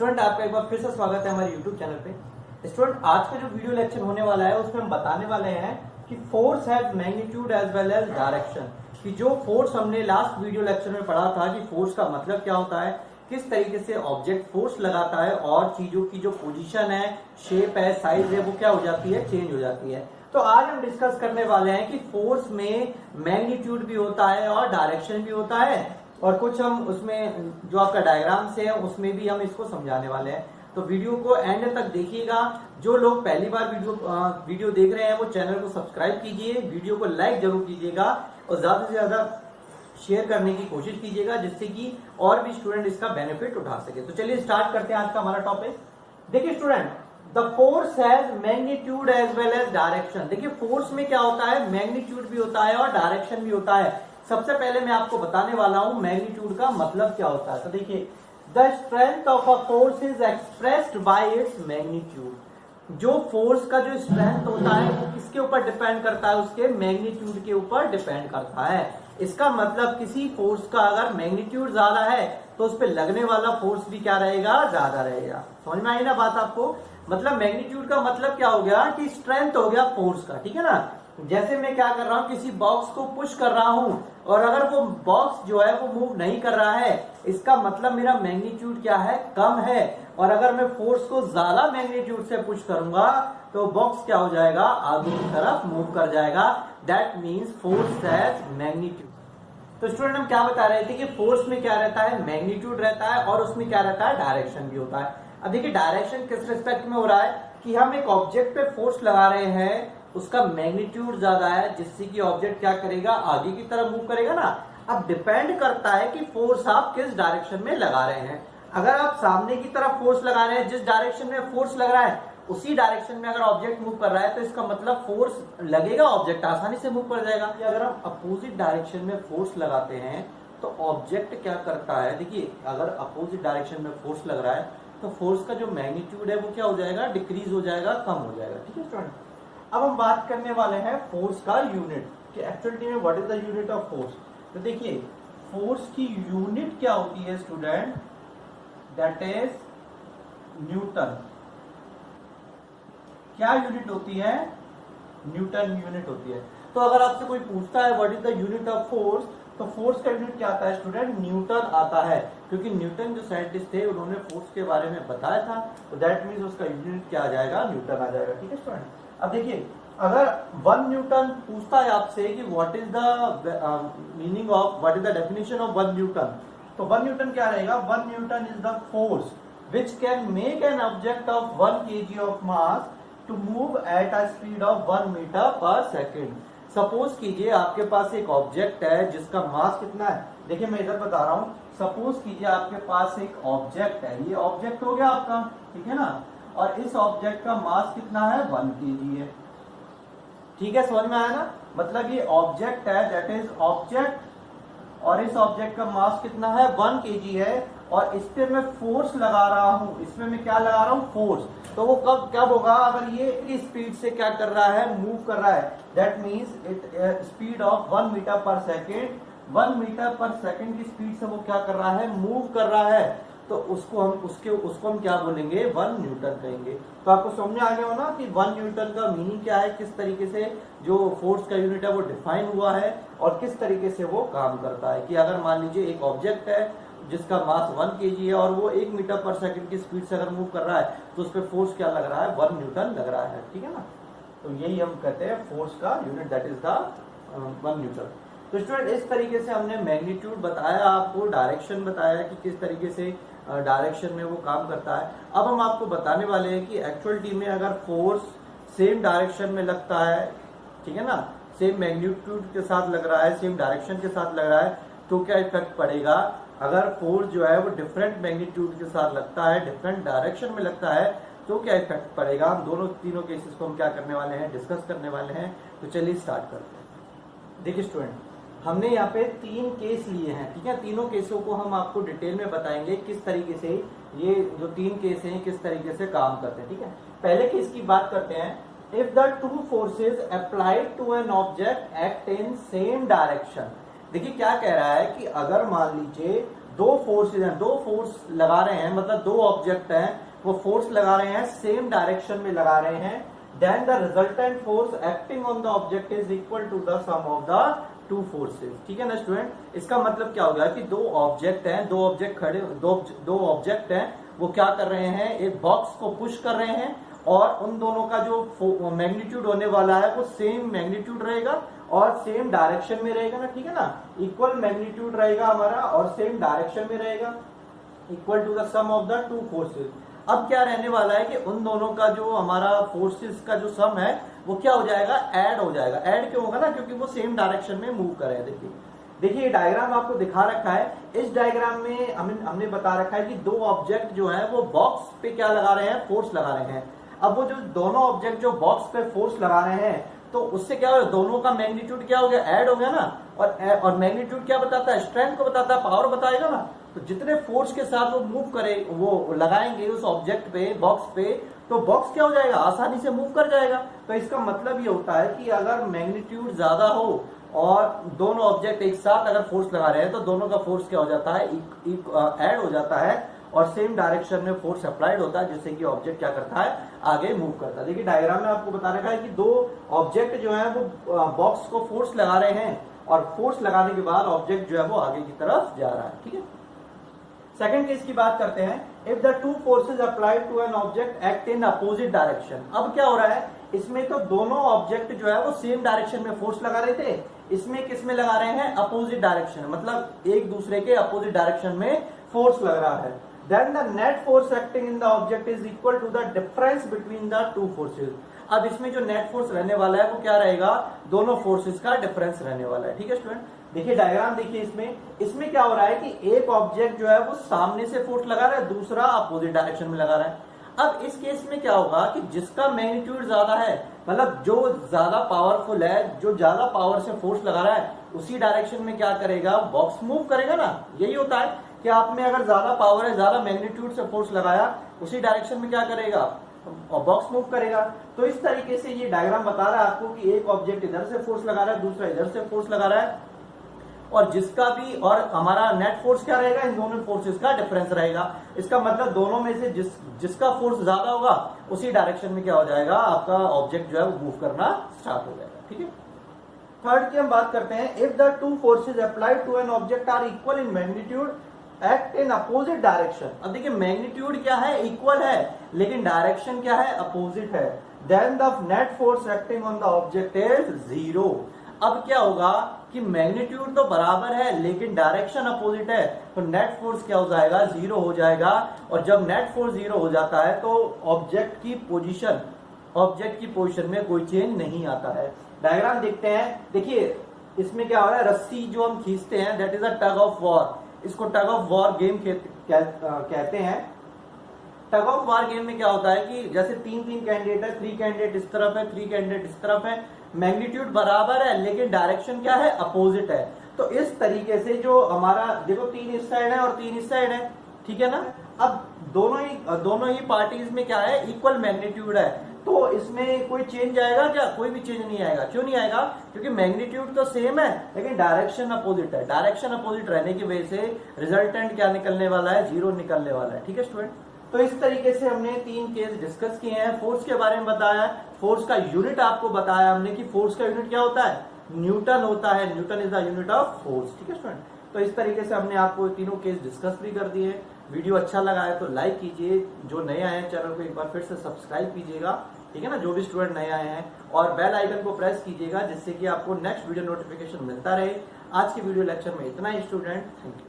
Student आपका एक बार फिर से स्वागत है हमारे यूट्यूब चैनल पे। स्टूडेंट आज का जो वीडियो लेक्चर होने वाला है उसमें हम बताने वाले हैं कि force has magnitude as well as direction. कि जो फोर्स हमने लास्ट वीडियो लेक्चर में पढ़ा था कि फोर्स का मतलब क्या होता है, किस तरीके से ऑब्जेक्ट फोर्स लगाता है और चीजों की जो पोजीशन है, शेप है, साइज है, वो क्या हो जाती है, चेंज हो जाती है। तो आज हम डिस्कस करने वाले हैं कि फोर्स में मैग्नीट्यूड भी होता है और डायरेक्शन भी होता है, और कुछ हम उसमें जो आपका डायग्राम से है उसमें भी हम इसको समझाने वाले हैं। तो वीडियो को एंड तक देखिएगा। जो लोग पहली बार वीडियो देख रहे हैं वो चैनल को सब्सक्राइब कीजिए, वीडियो को लाइक जरूर कीजिएगा और ज्यादा से ज्यादा शेयर करने की कोशिश कीजिएगा जिससे कि और भी स्टूडेंट इसका बेनिफिट उठा सके। तो चलिए स्टार्ट करते हैं आज का हमारा टॉपिक। देखिए student, the force has magnitude as well as direction. देखिए फोर्स में क्या होता है, मैग्नीट्यूड भी होता है और डायरेक्शन भी होता है। सबसे पहले मैं आपको बताने वाला हूं मैग्नीट्यूड का मतलब क्या होता है। तो देखिए, the strength of a force is expressed by its magnitude. जो फोर्स का जो स्ट्रेंथ होता है वो किसके ऊपर डिपेंड करता है, उसके मैग्नीट्यूड के ऊपर डिपेंड करता है। इसका मतलब किसी फोर्स का अगर मैग्नीट्यूड ज्यादा है तो उस पर लगने वाला फोर्स भी क्या रहेगा, ज्यादा रहेगा। समझ में आई ना बात आपको। मतलब मैग्नीट्यूड का मतलब क्या हो गया कि स्ट्रेंथ हो गया फोर्स का, ठीक है ना। जैसे मैं क्या कर रहा हूं, किसी बॉक्स को पुश कर रहा हूं और अगर वो बॉक्स जो है वो मूव नहीं कर रहा है, इसका मतलब मेरा मैग्नीट्यूड क्या है, कम है। और अगर मैं फोर्स को ज्यादा मैग्नीट्यूड से पुश करूंगा तो बॉक्स क्या हो जाएगा, आगे की तरफ मूव कर जाएगा। That means force has magnitude. तो स्टूडेंट हम क्या बता रहे थे कि फोर्स में क्या रहता है, मैग्नीट्यूड रहता है और उसमें क्या रहता है, डायरेक्शन भी होता है। अब देखिए डायरेक्शन किस रिस्पेक्ट में हो रहा है कि हम एक ऑब्जेक्ट पे फोर्स लगा रहे हैं, उसका मैग्नीट्यूड ज्यादा है जिससे कि ऑब्जेक्ट क्या करेगा, आगे की तरफ मूव करेगा ना। अब डिपेंड करता है कि फोर्स आप किस डायरेक्शन में लगा रहे हैं। अगर आप सामने की तरफ फोर्स लगा रहे हैं, जिस डायरेक्शन में फोर्स लग रहा है उसी डायरेक्शन में अगर ऑब्जेक्ट मूव कर रहा है तो इसका मतलब फोर्स लगेगा, ऑब्जेक्ट आसानी से मूव कर जाएगा। अगर हम अपोजिट डायरेक्शन में फोर्स लगाते हैं तो ऑब्जेक्ट क्या करता है, देखिए अगर अपोजिट डायरेक्शन में फोर्स लग रहा है तो फोर्स का जो मैग्नीट्यूड है वो क्या हो जाएगा, डिक्रीज हो जाएगा, कम हो जाएगा। ठीक है स्टूडेंट, अब हम बात करने वाले हैं फोर्स का यूनिट कि एक्चुअली में what is the unit of force. तो देखिए फोर्स की यूनिट क्या होती है स्टूडेंट, दैट इज न्यूटन। क्या यूनिट होती है, न्यूटन यूनिट होती है। तो अगर आपसे कोई पूछता है what is the unit of force, तो फोर्स का यूनिट क्या आता है स्टूडेंट, न्यूटन आता है। क्योंकि न्यूटन जो साइंटिस्ट थे उन्होंने फोर्स के बारे में बताया था, तो दैट मीन्स उसका यूनिट क्या आ जाएगा, न्यूटन आ जाएगा। ठीक है स्टूडेंट, अब देखिए अगर 1 न्यूटन पूछता है आपसे कि what is the meaning of, what is the definition of 1 Newton, तो 1 न्यूटन क्या रहेगा, 1 Newton is the force which can make an object of 1 kg of mass to move at a speed of 1 meter per second। Suppose कीजिए आपके पास एक object है जिसका मास कितना है, देखिए मैं इधर बता रहा हूं। सपोज कीजिए आपके पास एक ऑब्जेक्ट है, ये ऑब्जेक्ट हो गया आपका, ठीक है ना, और इस ऑब्जेक्ट का मास कितना है, 1 kg है। ठीक है, समझ में आया ना। मतलब ये ऑब्जेक्ट है, दैट इज ऑब्जेक्ट, और इस ऑब्जेक्ट का मास कितना है, 1 kg है, और इस पे मैं फोर्स लगा रहा हूं, इसमें मैं क्या लगा रहा हूं, फोर्स। तो वो कब होगा, अगर ये स्पीड से क्या कर रहा है, मूव कर रहा है, that means it speed of 1 metre per second, 1 metre per second की स्पीड से वो क्या कर रहा है, मूव कर रहा है। तो उसको हम क्या बोलेंगे, 1 न्यूटन कहेंगे। तो आपको समझ में आ गया हो ना कि 1 न्यूटन का मीनिंग क्या है, किस तरीके से जो फोर्स का यूनिट है वो डिफाइन हुआ है और किस तरीके से वो काम करता है। कि अगर मान लीजिए एक ऑब्जेक्ट है जिसका मास 1 kg है और वो 1 मीटर पर सेकंड की स्पीड से अगर मूव कर रहा है तो उस पर फोर्स क्या लग रहा है, 1 न्यूटन लग रहा है। ठीक है ना, तो यही हम कहते हैं फोर्स का unit, that is the 1 Newton. तो स्टूडेंट इस तरीके से हमने मैग्नीट्यूड बताया, आपको डायरेक्शन बताया कि किस तरीके से डायरेक्शन में वो काम करता है। अब हम आपको बताने वाले हैं कि एक्चुअलिटी में अगर फोर्स सेम डायरेक्शन में लगता है, ठीक है ना, सेम मैग्नीट्यूड के साथ लग रहा है, सेम डायरेक्शन के साथ लग रहा है, तो क्या इफेक्ट पड़ेगा। अगर फोर्स जो है वो डिफरेंट मैग्नीट्यूड के साथ लगता है, डिफरेंट डायरेक्शन में लगता है, तो क्या इफेक्ट पड़ेगा। हम तीनों केसेस को हम क्या करने वाले हैं, डिस्कस करने वाले हैं। तो चलिए स्टार्ट करते हैं। देखिए स्टूडेंट, हमने यहाँ पे 3 केस लिए हैं, ठीक है। तीनों केसों को हम आपको डिटेल में बताएंगे किस तरीके से ये जो 3 केस हैं किस तरीके से काम करते हैं, ठीक है। पहले केस की बात करते हैं। If the 2 forces applied to an object act in same direction. देखिए क्या कह रहा है कि अगर मान लीजिए दो फोर्सेज हैं, दो फोर्स लगा रहे हैं, मतलब दो ऑब्जेक्ट हैं, वो फोर्स लगा रहे हैं, सेम डायरेक्शन में लगा रहे हैं, then the resultant force acting on the object is equal to the sum of the two forces. ठीक है ना स्टूडेंट, इसका मतलब क्या हो गया कि दो ऑब्जेक्ट हैं, दो ऑब्जेक्ट हैं, वो क्या कर रहे हैं, एक बॉक्स को पुश कर रहे हैं, और उन दोनों का जो मैग्नीट्यूड होने वाला है वो सेम मैग्नीट्यूड रहेगा और सेम डायरेक्शन में रहेगा ना। ठीक है ना, इक्वल मैग्नीट्यूड रहेगा हमारा और सेम डायरेक्शन में रहेगा, equal to the sum of the two forces. अब क्या रहने वाला है कि उन दोनों का जो हमारा फोर्सेस का जो सम है वो क्या हो जाएगा, ऐड हो जाएगा। ऐड क्यों होगा ना, क्योंकि वो सेम डायरेक्शन में मूव कर रहे हैं। देखिए ये डायग्राम आपको दिखा रखा है, इस डायग्राम में हमने बता रखा है कि दो ऑब्जेक्ट जो है वो बॉक्स पे क्या लगा रहे हैं, फोर्स लगा रहे हैं। अब वो जो दोनों ऑब्जेक्ट जो बॉक्स पे फोर्स लगा रहे हैं, तो उससे क्या हो, दोनों का मैग्नीट्यूड क्या हो गया, ऐड हो गया ना। और मैग्नीट्यूड क्या बताता है, स्ट्रेंथ को बताता है, पावर बताएगा ना। तो जितने फोर्स के साथ वो मूव करे, वो लगाएंगे उस ऑब्जेक्ट पे, बॉक्स पे, तो बॉक्स क्या हो जाएगा, आसानी से मूव कर जाएगा। तो इसका मतलब ये होता है कि अगर मैग्नीट्यूड ज्यादा हो और दोनों ऑब्जेक्ट एक साथ अगर फोर्स लगा रहे हैं, तो दोनों का फोर्स क्या हो जाता है, ऐड हो जाता है और सेम डायरेक्शन में फोर्स अप्लाइड होता है, जिससे कि ऑब्जेक्ट क्या करता है, आगे मूव करता है। देखिए डायग्राम में आपको बता रखा है कि दो ऑब्जेक्ट जो है वो बॉक्स को फोर्स लगा रहे हैं, और फोर्स लगाने के बाद ऑब्जेक्ट जो है वो आगे की तरफ जा रहा है। ठीक है, सेकंड केस की बात करते हैं। If the two forces applied to an object act in opposite direction. अब क्या हो रहा है, इसमें तो दोनों ऑब्जेक्ट जो है वो सेम डायरेक्शन में फोर्स लगा रहे थे, इसमें किस में लगा रहे हैं, अपोजिट डायरेक्शन, मतलब एक दूसरे के अपोजिट डायरेक्शन में फोर्स लग रहा है। Then the net force acting in the object is equal to the difference between the two forces. अब इसमें जो नेट फोर्स रहने वाला है वो क्या रहेगा, दोनों फोर्सेस का डिफरेंस रहने वाला है। ठीक है स्टूडेंट, देखिए डायग्राम देखिए, इसमें क्या हो रहा है कि एक ऑब्जेक्ट जो है वो सामने से फोर्स लगा रहा है, दूसरा अपोजिट डायरेक्शन में लगा रहा है। अब इस केस में क्या होगा कि जिसका मैग्नीट्यूड ज्यादा है, मतलब जो ज्यादा पावरफुल है, जो ज्यादा पावर से फोर्स लगा रहा है, उसी डायरेक्शन में क्या करेगा, बॉक्स मूव करेगा ना। यही होता है कि आप में अगर ज्यादा पावर है, ज्यादा मैग्नीट्यूड से फोर्स लगाया, उसी डायरेक्शन में क्या करेगा, बॉक्स मूव करेगा। तो इस तरीके से ये डायग्राम बता रहा है आपको कि एक ऑब्जेक्ट इधर से फोर्स लगा रहा है, दूसरा इधर से फोर्स लगा रहा है, और जिसका भी और हमारा नेट फोर्स क्या रहेगा, इन दोनों फोर्सेस का डिफरेंस रहेगा। इसका मतलब दोनों में से जिसका फोर्स ज्यादा होगा, उसी डायरेक्शन में क्या हो जाएगा, आपका ऑब्जेक्ट जो है वो मूव करना स्टार्ट हो जाएगा। ठीक है, थर्ड की हम बात करते हैं। If the two forces applied to an object are equal in magnitude act in opposite direction. अब देखिए मैग्नीट्यूड क्या है, इक्वल है, लेकिन डायरेक्शन क्या है, अपोजिट है। Then the net force acting on the object is zero. अब क्या होगा कि मैग्नीट्यूड तो बराबर है लेकिन डायरेक्शन अपोजिट है, तो नेट फोर्स क्या हो जाएगा, जीरो हो जाएगा। और जब नेट फोर्स जीरो हो जाता है तो ऑब्जेक्ट की पोजीशन में कोई चेंज नहीं आता है। डायग्राम देखते हैं, देखिए इसमें क्या हो रहा है, रस्सी जो हम खींचते हैं, that is a tug of war. इसको टग ऑफ वॉर गेम कहते हैं। टग ऑफ वॉर गेम में क्या होता है कि जैसे तीन कैंडिडेट है, 3 कैंडिडेट इस तरफ है, 3 कैंडिडेट इस तरफ है, मैग्नीट्यूड बराबर है लेकिन डायरेक्शन क्या है, अपोजिट है। तो इस तरीके से जो हमारा देखो 3 इस साइड है और 3 इस साइड है, ठीक है ना। अब दोनों ही पार्टीज में क्या है, इक्वल मैग्नीट्यूड है, तो इसमें कोई चेंज आएगा क्या, कोई भी चेंज नहीं आएगा। क्यों नहीं आएगा, क्योंकि मैग्नीट्यूड तो सेम है लेकिन डायरेक्शन अपोजिट है। डायरेक्शन अपोजिट रहने की वजह से रिजल्टेंट क्या निकलने वाला है, जीरो निकलने वाला है। ठीक है स्टूडेंट, तो इस तरीके से हमने 3 केस डिस्कस किए हैं। फोर्स के बारे में बताया, फोर्स का यूनिट आपको बताया हमने कि फोर्स का यूनिट क्या होता है, न्यूटन होता है। Newton is the unit of force. ठीक है स्टूडेंट, तो इस तरीके से हमने आपको तीनों केस डिस्कस भी कर दिए। वीडियो अच्छा लगा है तो लाइक कीजिए, जो नए आए हैं चैनल को एक बार फिर से सब्सक्राइब कीजिएगा, ठीक है ना, जो भी स्टूडेंट नए आए हैं, और बेल आइकन को प्रेस कीजिएगा जिससे कि आपको नेक्स्ट वीडियो नोटिफिकेशन मिलता रहे। आज की वीडियो लेक्चर में इतना ही स्टूडेंट, थैंक यू।